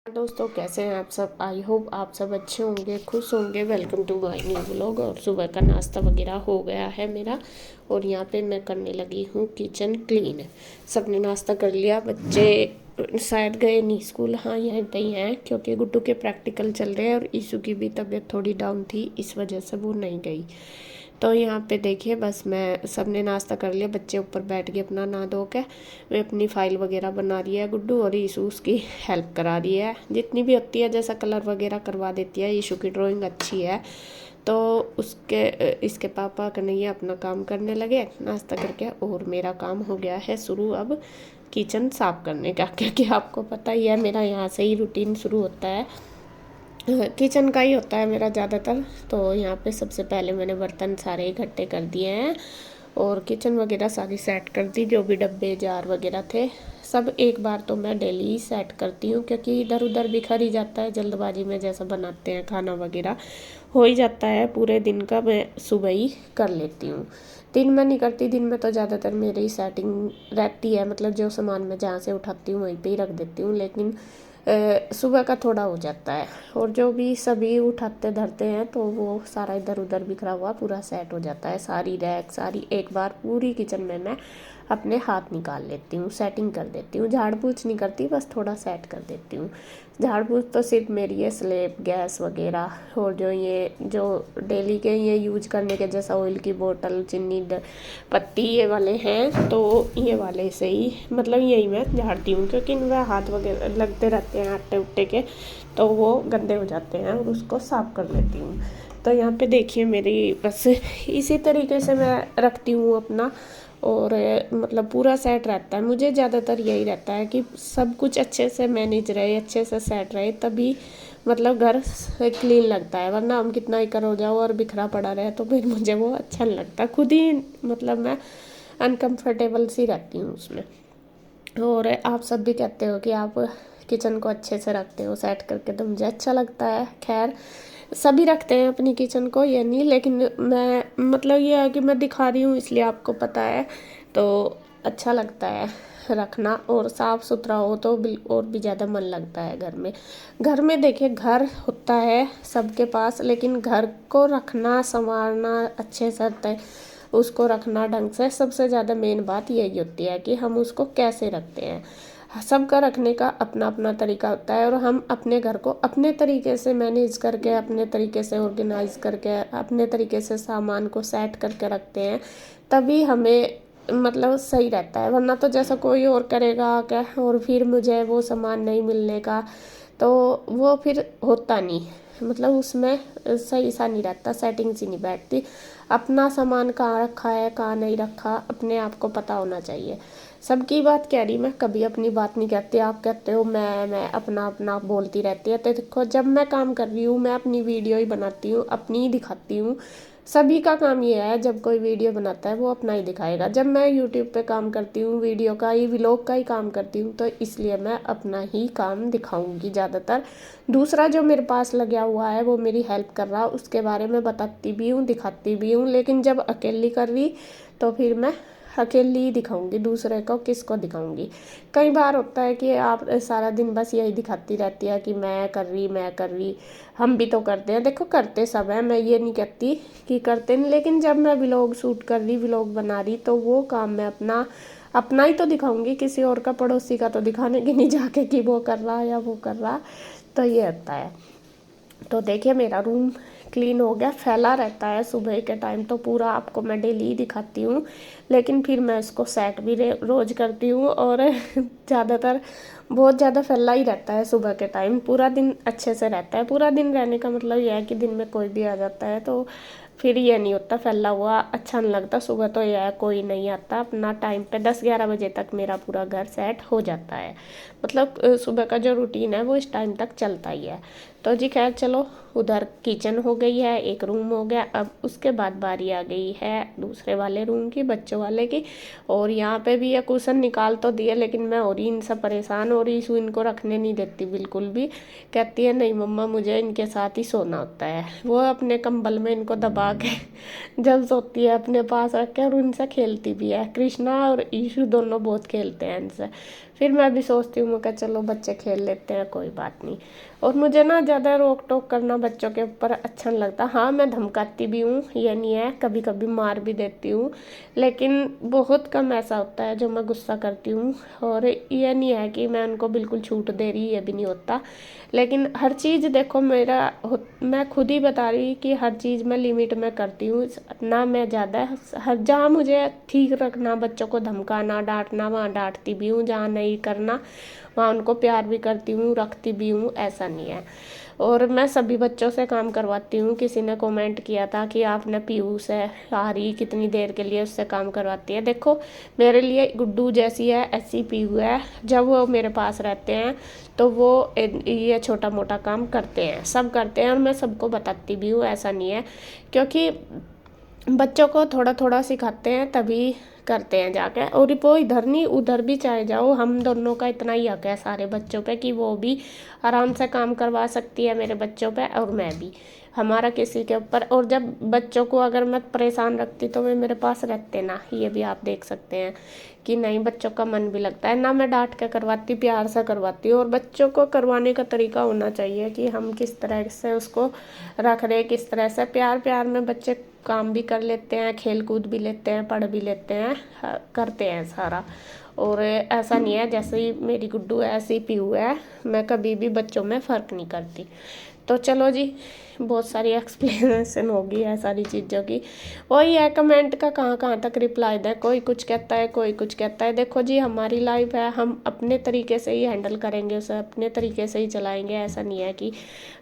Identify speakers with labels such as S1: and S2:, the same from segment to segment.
S1: दोस्तों, कैसे हैं आप सब। आई होप आप सब अच्छे होंगे, खुश होंगे। Welcome to my new vlog. और सुबह का नाश्ता वगैरह हो गया है मेरा, और यहाँ पे मैं करने लगी हूँ किचन क्लीन। सबने नाश्ता कर लिया। बच्चे शायद गए नहीं स्कूल, हाँ यहीं पे ही हैं, क्योंकि गुड्डू के प्रैक्टिकल चल रहे हैं और ईशू की भी तबीयत थोड़ी डाउन थी, इस वजह से वो नहीं गई। तो यहाँ पे देखिए, बस मैं सबने नाश्ता कर लिया। बच्चे ऊपर बैठ के अपना नहा धो के वे अपनी फ़ाइल वगैरह बना रही है गुड्डू, और ईशू उसकी हेल्प करा रही है जितनी भी होती है, जैसा कलर वगैरह करवा देती है। ईशू की ड्राइंग अच्छी है, तो उसके इसके पापा कन्हैया अपना काम करने लगे नाश्ता करके, और मेरा काम हो गया है शुरू अब किचन साफ़ करने का, क्योंकि आपको पता ही है मेरा यहाँ से ही रूटीन शुरू होता है। किचन का ही होता है मेरा ज़्यादातर। तो यहाँ पे सबसे पहले मैंने बर्तन सारे इकट्ठे कर दिए हैं और किचन वगैरह सारी सेट कर दी। जो भी डब्बे जार वगैरह थे सब एक बार तो मैं डेली ही सेट करती हूँ, क्योंकि इधर उधर बिखर ही जाता है जल्दबाजी में, जैसा बनाते हैं खाना वगैरह हो ही जाता है पूरे दिन का। मैं सुबह ही कर लेती हूँ, दिन में नहीं करती। दिन में तो ज़्यादातर मेरी सेटिंग रहती है, मतलब जो सामान मैं जहाँ से उठाती हूँ वहीं पे ही रख देती हूँ, लेकिन सुबह का थोड़ा हो जाता है। और जो भी सभी उठाते धरते हैं तो वो सारा इधर उधर बिखरा हुआ पूरा सेट हो जाता है। सारी रैक सारी एक बार पूरी किचन में मैं अपने हाथ निकाल लेती हूँ, सेटिंग कर देती हूँ। झाड़ पोंछ नहीं करती, बस थोड़ा सेट कर देती हूँ। झाड़ पोंछ तो सिर्फ मेरी ये स्लेब गैस वगैरह, और जो डेली के ये यूज करने के, जैसा ऑयल की बोतल, चीनी पत्ती, ये वाले हैं, तो ये वाले से ही मतलब यही मैं झाड़ती हूँ, क्योंकि इनमें हाथ वगैरह लगते रहते हैं आटे उट्टे के, तो वो गंदे हो जाते हैं, और उसको साफ कर लेती हूँ। तो यहाँ पे देखिए मेरी बस इसी तरीके से मैं रखती हूँ अपना, और मतलब पूरा सेट रहता है। मुझे ज़्यादातर यही रहता है कि सब कुछ अच्छे से मैनेज रहे, अच्छे से सेट रहे, तभी मतलब घर क्लीन लगता है। वरना हम कितना ही करो जाओ और बिखरा पड़ा रहे तो फिर मुझे वो अच्छा नहीं लगता, खुद ही मतलब मैं अनकंफर्टेबल सी रहती हूँ उसमें। और आप सब भी कहते हो कि आप किचन को अच्छे से रखते हो सेट करके, तो मुझे अच्छा लगता है। खैर सभी रखते हैं अपनी किचन को, ये नहीं, लेकिन मैं मतलब ये है कि मैं दिखा रही हूँ इसलिए आपको पता है, तो अच्छा लगता है रखना। और साफ़ सुथरा हो तो और भी ज़्यादा मन लगता है घर में। घर में देखिए, घर होता है सबके पास, लेकिन घर को रखना संवारना अच्छे से उसको रखना ढंग से, सबसे ज़्यादा मेन बात यही होती है कि हम उसको कैसे रखते हैं। सबका रखने का अपना अपना तरीका होता है, और हम अपने घर को अपने तरीके से मैनेज करके, अपने तरीके से ऑर्गेनाइज करके, अपने तरीके से सामान को सेट करके रखते हैं, तभी हमें मतलब सही रहता है। वरना तो जैसा कोई और करेगा क्या, और फिर मुझे वो सामान नहीं मिलने का, तो वो फिर होता नहीं, मतलब उसमें सही सा नहीं रहता, सेटिंग सी नहीं बैठती। अपना सामान कहाँ रखा है कहाँ नहीं रखा अपने आप को पता होना चाहिए। सबकी बात कह रही, मैं कभी अपनी बात नहीं कहती। आप कहते हो मैं अपना अपना बोलती रहती है, तो देखो जब मैं काम कर रही हूँ मैं अपनी वीडियो ही बनाती हूँ, अपनी ही दिखाती हूँ। सभी का काम ये है, जब कोई वीडियो बनाता है वो अपना ही दिखाएगा। जब मैं यूट्यूब पे काम करती हूँ, वीडियो का ही व्लॉग का ही काम करती हूँ, तो इसलिए मैं अपना ही काम दिखाऊंगी ज़्यादातर। दूसरा जो मेरे पास लगा हुआ है वो मेरी हेल्प कर रहा, उसके बारे में बताती भी हूँ दिखाती भी हूँ, लेकिन जब अकेली कर रही तो फिर मैं अकेली ही दिखाऊंगी, दूसरे को किसको दिखाऊंगी। कई बार होता है कि आप सारा दिन बस यही दिखाती रहती है कि मैं कर रही। हम भी तो करते हैं, देखो करते सब हैं, मैं ये नहीं कहती कि करते नहीं, लेकिन जब मैं व्लॉग शूट कर रही, व्लॉग बना रही, तो वो काम मैं अपना अपना ही तो दिखाऊंगी, किसी और का पड़ोसी का तो दिखाने की नहीं जाके कि वो कर रहा या वो कर रहा। तो ये होता है। तो देखिए मेरा रूम क्लीन हो गया, फैला रहता है सुबह के टाइम, तो पूरा आपको मैं डेली ही दिखाती हूँ, लेकिन फिर मैं इसको सेट भी रोज़ करती हूँ। और ज़्यादातर बहुत ज़्यादा फैला ही रहता है सुबह के टाइम, पूरा दिन अच्छे से रहता है। पूरा दिन रहने का मतलब यह है कि दिन में कोई भी आ जाता है तो फिर ये नहीं होता फैला हुआ, अच्छा नहीं लगता। सुबह तो यह है कोई नहीं आता, अपना टाइम पे 10-11 बजे तक मेरा पूरा घर सेट हो जाता है। मतलब सुबह का जो रूटीन है वो इस टाइम तक चलता ही है। तो जी खैर चलो, उधर किचन हो गई है, एक रूम हो गया। अब उसके बाद बारी आ गई है दूसरे वाले रूम की, बच्चों वाले की। और यहाँ पे भी ये कुशन निकाल तो दिए, लेकिन मैं और ही इनसे परेशान हो रही हूँ, इनको रखने नहीं देती बिल्कुल भी। कहती है नहीं मम्मा, मुझे इनके साथ ही सोना होता है। वो अपने कंबल में इनको दबा के जब सोती है अपने पास रख के, और उनसे खेलती भी है। कृष्णा और ईशु दोनों बहुत खेलते हैं इनसे। फिर मैं भी सोचती हूँ, मैं कहा चलो बच्चे खेल लेते हैं, कोई बात नहीं। और मुझे ना ज़्यादा रोक टोक करना बच्चों के ऊपर अच्छा नहीं लगता। हाँ, मैं धमकाती भी हूँ, ये नहीं है, कभी कभी मार भी देती हूँ, लेकिन बहुत कम ऐसा होता है जो मैं गुस्सा करती हूँ। और ये नहीं है कि मैं उनको बिल्कुल छूट दे रही, ये भी नहीं होता। लेकिन हर चीज़ देखो मैं खुद ही बता रही कि हर चीज़ मैं लिमिट में करती हूँ ना, मैं ज़्यादा हर जहाँ मुझे ठीक रखना, बच्चों को धमकाना डांटना वहाँ डांटती भी हूँ, जहाँ नहीं करना वहाँ उनको प्यार भी करती हूँ, रखती भी हूँ, ऐसा नहीं है। और मैं सभी बच्चों से काम करवाती हूँ। किसी ने कमेंट किया था कि आपने पीयू से आ रही कितनी देर के लिए उससे काम करवाती है। देखो मेरे लिए गुड्डू जैसी है ऐसी पीयू है। जब वो मेरे पास रहते हैं तो वो ये छोटा मोटा काम करते हैं, सब करते हैं, और मैं सबको बताती भी हूँ, ऐसा नहीं है। क्योंकि बच्चों को थोड़ा थोड़ा सिखाते हैं तभी करते हैं जाके। और वो इधर नहीं उधर भी चाहे जाओ, हम दोनों का इतना ही हक है सारे बच्चों पे कि वो भी आराम से काम करवा सकती है मेरे बच्चों पे, और मैं भी, हमारा किसी के ऊपर। और जब बच्चों को अगर मैं परेशान रखती तो वे मेरे पास रहते ना, ये भी आप देख सकते हैं कि नहीं, बच्चों का मन भी लगता है ना। मैं डांट के करवाती, प्यार से करवाती हूँ। और बच्चों को करवाने का तरीका होना चाहिए कि हम किस तरह से उसको रख रहे, किस तरह से प्यार प्यार में बच्चे काम भी कर लेते हैं, खेल कूद भी लेते हैं, पढ़ भी लेते हैं, करते हैं सारा। और ऐसा नहीं है जैसे ही मेरी गुड्डू है ऐसी पीयू है, मैं कभी भी बच्चों में फ़र्क नहीं करती। तो चलो जी, बहुत सारी एक्सप्लेनेशन होगी है सारी चीज़ों की। वही है, कमेंट का कहाँ कहाँ तक रिप्लाई दें, कोई कुछ कहता है कोई कुछ कहता है। देखो जी, हमारी लाइफ है, हम अपने तरीके से ही हैंडल करेंगे उसे, अपने तरीके से ही चलाएंगे। ऐसा नहीं है कि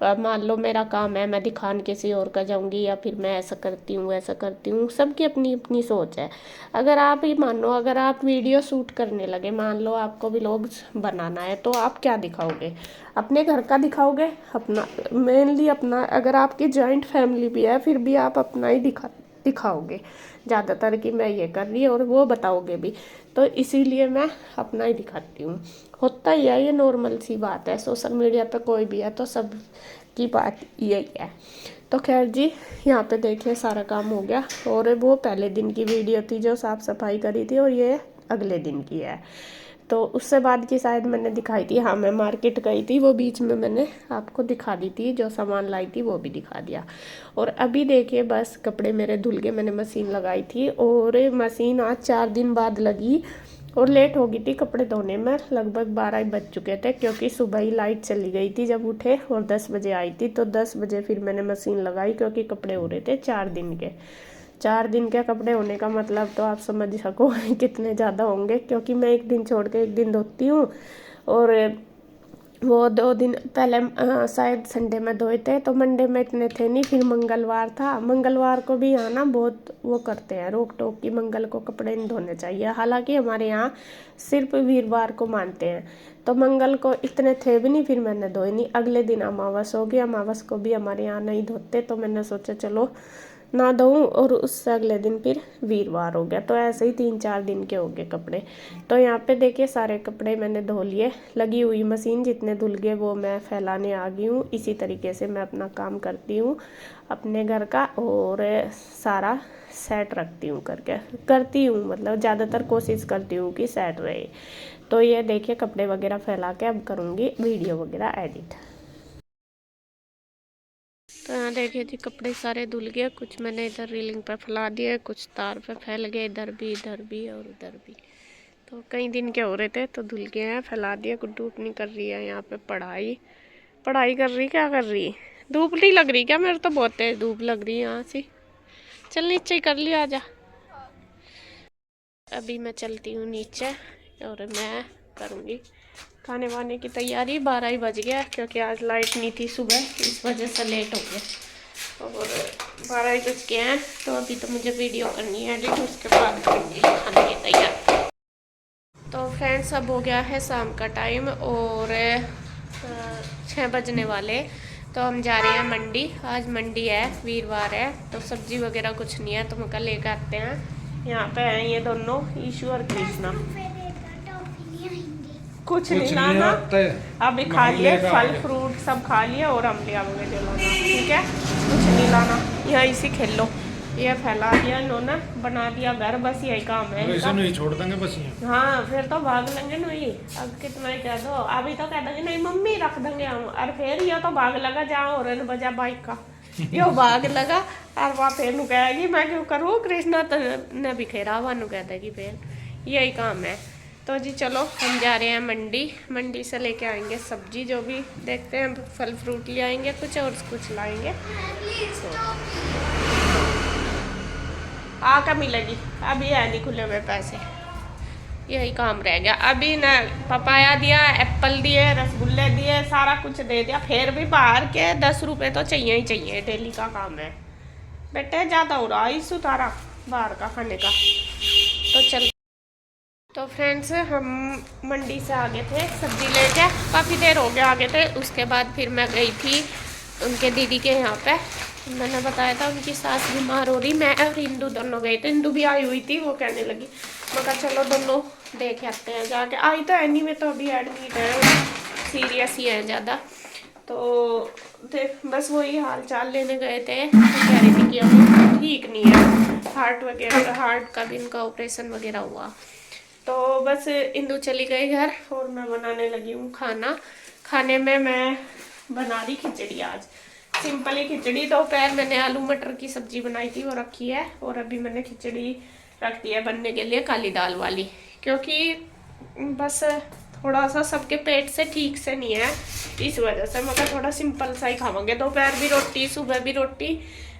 S1: मान लो मेरा काम है मैं दिखान किसी और का जाऊँगी या फिर मैं ऐसा करती हूँ ऐसा करती हूँ। सबकी अपनी अपनी सोच है। अगर आप ही मानो, अगर आप वीडियो शूट करने लगे, मान लो आपको व्लॉग बनाना है, तो आप क्या दिखाओगे? अपने घर का दिखाओगे, अपना, मेनली अपना। अगर आपकी जॉइंट फैमिली भी है फिर भी आप अपना ही दिखाओगे ज़्यादातर कि मैं ये कर रही हूँ, और वो बताओगे भी। तो इसीलिए मैं अपना ही दिखाती हूँ। होता ही है, ये नॉर्मल सी बात है, सोशल मीडिया पे कोई भी है तो सब की बात यही है। तो खैर जी, यहाँ पे देखिए सारा काम हो गया। और वो पहले दिन की वीडियो थी जो साफ़ सफाई करी थी, और ये अगले दिन की है। तो उससे बाद की शायद मैंने दिखाई थी, हाँ मैं मार्केट गई थी, वो बीच में मैंने आपको दिखा दी थी, जो सामान लाई थी वो भी दिखा दिया। और अभी देखिए बस कपड़े मेरे धुल गए, मैंने मशीन लगाई थी, और मशीन आज 4 दिन बाद लगी। और लेट हो गई थी कपड़े धोने में, लगभग 12 बज चुके थे, क्योंकि सुबह ही लाइट चली गई थी जब उठे, और 10 बजे आई थी। तो 10 बजे फिर मैंने मशीन लगाई, क्योंकि कपड़े हो रहे थे 4 दिन के। 4 दिन के कपड़े होने का मतलब तो आप समझ सको कितने ज़्यादा होंगे, क्योंकि मैं एक दिन छोड़ के एक दिन धोती हूँ। और वो 2 दिन पहले शायद संडे में धोए थे, तो मंडे में इतने थे नहीं, फिर मंगलवार था। मंगलवार को भी यहाँ ना बहुत वो करते हैं रोक टोक की, मंगल को कपड़े नहीं धोने चाहिए। हालांकि हमारे यहाँ सिर्फ वीरवार को मानते हैं, तो मंगल को इतने थे भी नहीं, फिर मैंने धोए नहीं। अगले दिन अमावस हो गई, अमावस को भी हमारे यहाँ नहीं धोते, तो मैंने सोचा चलो ना धोऊं। और उससे अगले दिन फिर वीरवार हो गया, तो ऐसे ही 3-4 दिन के हो गए कपड़े। तो यहाँ पे देखिए सारे कपड़े मैंने धो लिए, लगी हुई मशीन, जितने धुल गए वो मैं फैलाने आ गई हूँ। इसी तरीके से मैं अपना काम करती हूँ अपने घर का, और सारा सेट रखती हूँ करती हूँ, मतलब ज़्यादातर कोशिश करती हूँ कि सेट रहे। तो ये देखिए कपड़े वगैरह फैला के अब करूँगी वीडियो वगैरह एडिट। तो यहाँ देखिए जी, कपड़े सारे धुल गए, कुछ मैंने इधर रीलिंग पर फैला दिए, कुछ तार पे फैल गए, इधर भी और उधर भी। तो कई दिन के हो रहे थे तो धुल गए हैं, फैला दिए। गुड्डू अपनी कर रही है यहाँ पे पढ़ाई कर रही, क्या कर रही? धूप नहीं लग रही क्या? मेरे तो बहुत तेज धूप लग रही है यहाँ से। चल नीचे ही कर लिया, आजा। अभी मैं चलती हूँ नीचे, और मैं करूँगी खाने वाने की तैयारी। 12 ही बज गया, क्योंकि आज लाइट नहीं थी सुबह, इस वजह से लेट हो गया। और 12 ही बज गए हैं, तो अभी तो मुझे वीडियो करनी है एडिट, उसके बाद करूँगी खाने की तैयारी। तो फ्रेंड्स, अब हो गया है शाम का टाइम, और 6 बजने वाले। तो हम जा रहे हैं मंडी, आज मंडी है, वीरवार है, तो सब्जी वगैरह कुछ नहीं है, तो हम कल लेकर आते हैं। यहाँ पे हैं ये दोनों, ईशु और कृष्णा। कुछ नहीं लाना, अभी खा लिए, फल फ्रूट सब खा लिया, और हम ले आएंगे जो लाना, ठीक है? कुछ नहीं लाना, यहाँ इसी खेल लो। ये फैला दिया इन्होंने, बना दिया घर, बस यही काम है इनका।
S2: नहीं छोड़ देंगे बस ये।
S1: हाँ फिर तो भाग लेंगे नहीं, अब कितना ही कह दो, अभी तो कह देंगे नहीं मम्मी रख देंगे हम, और फिर ये तो भाग लगा जहाँ हॉर्न बजा बाइक का, यो भाग लगा और वहाँ फिर नु कहेगी मैं क्यों करूँ, कृष्णा तो ने भी खेरा हुआ नु कह देगी, फिर यही काम है। तो जी चलो हम जा रहे हैं मंडी, मंडी से लेके आएंगे सब्जी, जो भी देखते हैं, फल फ्रूट ले आएंगे कुछ और कुछ लाएंगे। आकर मिलेगी, अभी है नहीं खुले हुए पैसे, यही काम रह गया। अभी न पपाया दिया, एप्पल दिए, रसगुल्ले दिए, सारा कुछ दे दिया, फिर भी बाहर के 10 रुपये तो चाहिए ही चाहिए, डेली का काम है बेटे, ज़्यादा हो रहा इस उतारा बाहर का खाने का। तो चल, तो फ्रेंड्स हम मंडी से आ गए थे सब्जी लेके, काफ़ी देर हो गया आ गए थे। उसके बाद फिर मैं गई थी उनके दीदी के यहाँ पे, मैंने बताया था उनकी सास बीमार हो रही, मैं और इंदू दोनों गए थे, इंदू भी आई हुई थी, वो कहने लगी, मैं कहा चलो दोनों देख आते हैं जाके। आई तो एनी में तो अभी एडमिट है, सीरियस ही है ज़्यादा, तो देख बस वही हाल चाल लेने गए थे। कह रही थी कि अभी ठीक नहीं है, हार्ट वगैरह, हार्ट का भी इनका ऑपरेशन वगैरह हुआ। तो बस इंदू चली गई घर और मैं बनाने लगी हूँ खाना। खाने में मैं बना रही खिचड़ी, आज सिंपल ही खिचड़ी। दोपहर मैंने आलू मटर की सब्जी बनाई थी, वो रखी है, और अभी मैंने खिचड़ी रख दी है बनने के लिए, काली दाल वाली, क्योंकि बस थोड़ा सा सबके पेट से ठीक से नहीं है, इस वजह से मैं थोड़ा सिंपल सा ही खावांगे, दोपहर भी रोटी सुबह भी रोटी,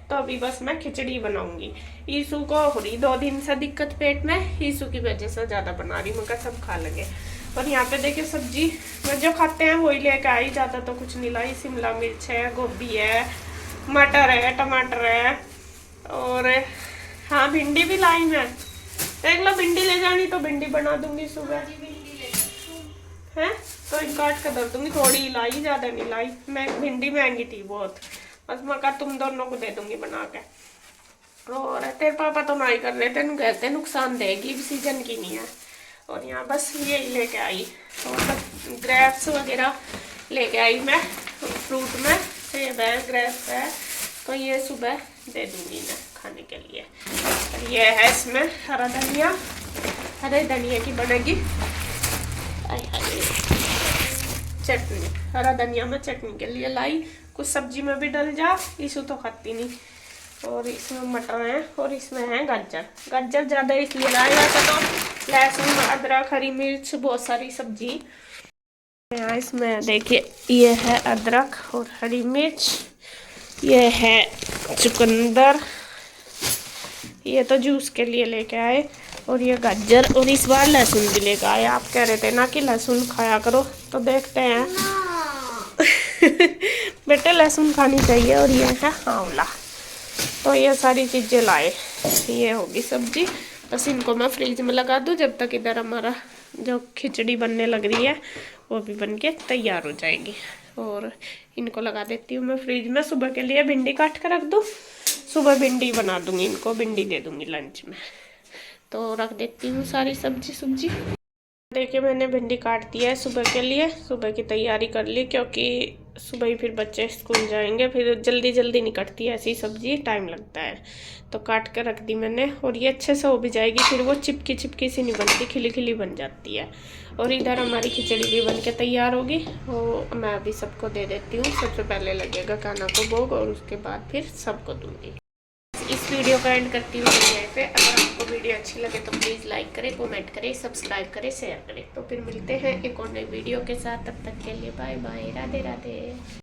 S1: तो अभी बस मैं खिचड़ी बनाऊंगी। ईसू को हो रही 2 दिन से दिक्कत पेट में, ईसू की वजह से ज़्यादा बना रही, मैं सब खा लगे। और यहाँ पे देखिए सब्जी मैं जो खाते हैं वही लेके आई, ज़्यादा तो कुछ नहीं लाई, शिमला मिर्च है, गोभी है, मटर है, टमाटर है, और हाँ भिंडी भी लाई मैं, देख लो भिंडी ले जानी तो भिंडी बना दूंगी सुबह है, तो काट कर धर दूंगी, थोड़ी लाई, ज़्यादा नहीं लाई, मैं भिंडी महंगी थी बहुत, बस मैं कहा तुम दोनों को दे दूंगी बना के। और तेरे पापा तो ना ही कर रहे थे, कहते नुकसान देगी, सीजन की नहीं है। और यहाँ बस ये लेके आई, और बस ग्रेप्स वगैरह लेके आई मैं, फ्रूट में सेब है, ग्रेप्स है, तो ये सुबह दे दूंगी मैं खाने के लिए। और ये है इसमें हरा धनिया, हरे धनिया की बनेगी चटनी, हरा धनिया में चटनी के लिए लाई, कुछ सब्जी में भी डल जा, इसू तो खाती नहीं। और इसमें मटर है, और इसमें है गाजर, गाजर ज़्यादा इसलिए लाया जाता, तो लहसुन अदरक हरी मिर्च बहुत सारी सब्जी यहाँ इसमें देखिए, ये है अदरक और हरी मिर्च, ये है चुकंदर, ये तो जूस के लिए लेके आए, और ये गाजर, और इस बार लहसुन भी लेकर आए। आप कह रहे थे ना कि लहसुन खाया करो, तो देखते हैं बेटे लहसुन खानी चाहिए। और ये है आंवला, तो ये सारी चीज़ें लाए, ये होगी सब्जी, बस इनको मैं फ्रिज में लगा दूँ, जब तक इधर हमारा जो खिचड़ी बनने लग रही है वो भी बन के तैयार हो जाएगी। और इनको लगा देती हूँ मैं फ्रिज में, सुबह के लिए भिंडी काट कर रख दूँ, सुबह भिंडी बना दूँगी, इनको भिंडी दे दूँगी लंच में। तो रख देती हूँ सारी सब्जी। देखिए मैंने भिंडी काट दिया है सुबह के लिए, सुबह की तैयारी कर ली, क्योंकि सुबह ही फिर बच्चे स्कूल जाएंगे, फिर जल्दी नहीं कटती है ऐसी सब्जी, टाइम लगता है, तो काट कर रख दी मैंने। और ये अच्छे से हो भी जाएगी, फिर वो चिपकी सी नहीं बनती, खिली बन जाती है। और इधर हमारी खिचड़ी भी बन के तैयार होगी, वो मैं अभी सबको दे देती हूँ। सबसे पहले लगेगा कान्हा को भोग, और उसके बाद फिर सबको दूँगी। इस वीडियो का एंड करती हूँ यहीं पे। अगर आपको वीडियो अच्छी लगे तो प्लीज़ लाइक करें, कमेंट करें, सब्सक्राइब करें, शेयर करें। तो फिर मिलते हैं एक और नई वीडियो के साथ, तब तक के लिए बाय बाय, राधे राधे।